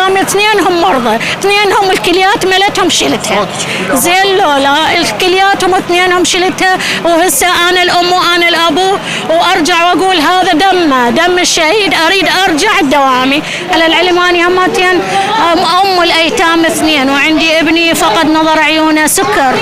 ايتام اثنينهم مرضى، اثنينهم الكليات ملتهم شلتها. زين لولا الكلياتهم اثنينهم شلتها، وهسه انا الام وانا الابو، وارجع واقول هذا دم الشهيد، اريد ارجع دوامي. على العلم اني همتين ام الايتام اثنين، وعندي ابني فقد نظر عيونه سكر.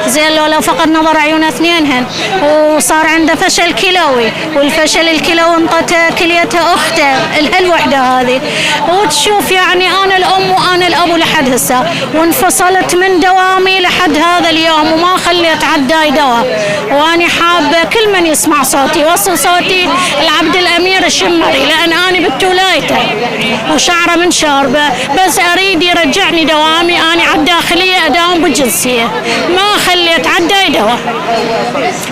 زين لولا فقد نظر عيونه اثنينهن، وصار عنده فشل كلوي، والفشل الكلوي انطته كليته اخته الوحده هذه. وتشوف يعني انا الام وانا الابو لحد هسه، وانفصلت من دوامي لحد هذا اليوم، وما خليت عداي دواء. واني حابه كل من يسمع صوتي يوصل صوتي العبد الامير الشمري، لان انا بتولايته وشعره من شاربه، بس اريد يرجعني دوامي. انا على الداخليه اداوم بالجنسيه، ما خليت عداي دواء.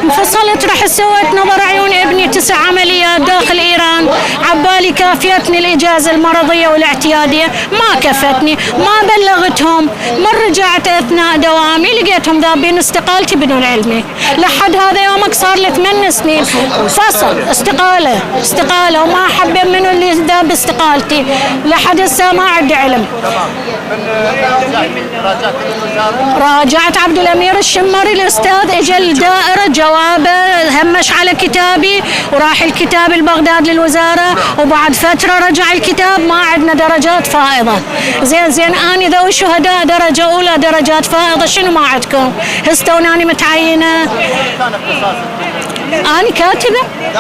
انفصلت، رحت سويت نظر عيون ابني 9 عمليات داخل ايران، عبالي كافيتني الاجازه المرضيه والاعتياديه، ما كفتني، ما بلغتهم. من رجعت اثناء دوامي لقيتهم ذابين استقالتي بدون علمي. لحد هذا يومك صار لي 8 سنين فصل استقاله، وما حبب منو اللي ذاب استقالتي. لحد هسه ما عندي علم. راجعت عبد الامير الشمري الاستاذ، اجى الدائره جوابه، همش على كتابي، وراح الكتاب البغداد للوزاره، وبعد فتره رجع الكتاب. ما عندنا درجات فائضه. زين اني ذوي شهداء درجه اولى درجات فائضه، شنو ما عندكم؟ هستوناني متعينه. أنا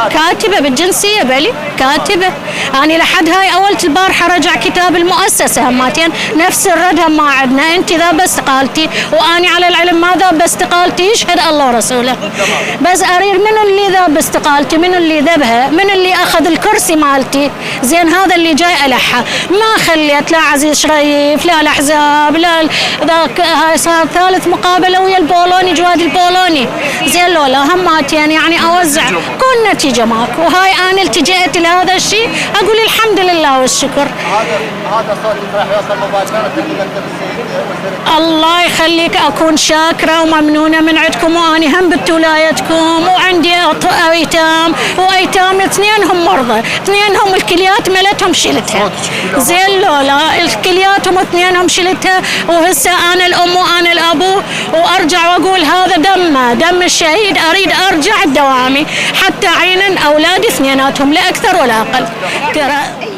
كاتبة بالجنسية، بلي كاتبة. أنا لحد هاي أولت البارحة رجع كتاب المؤسسة هماتين نفس الرد. هم ما عندنا. أنت ذاب استقالتي، وأني على العلم ما ذاب استقالتي، يشهد الله ورسوله. بس أريد منو اللي ذاب استقالتي، منو اللي ذبها، منو اللي أخذ الكرسي مالتي. زين هذا اللي جاي ألحها. ما خليت لا عزيز شريف، لا الأحزاب، لا ذاك. هاي صار ثالث مقابلة ويا البولوني، جواد البولوني. زين لولا هماتين يعني اوزع كل نتيجه ماكو. وهاي انا التجأت لهذا الشيء، اقول الحمد لله والشكر. هذا صوتك راح يوصل مباشره لمكتب السيد. الله يخليك، اكون شاكره وممنونه من عندكم، واني هم بتولايتكم، وعندي ايتام، وايتام اثنينهم مرضى، اثنينهم الكليات ملتهم شلتها. زين لولا الكلياتهم اثنينهم شلتها، وهسه انا الام وانا الابو، وارجع واقول هذا دم الشهيد، اريد ارجع دوامي حتى عينا اولادي اثنيناتهم لا اكثر ولا اقل. ترى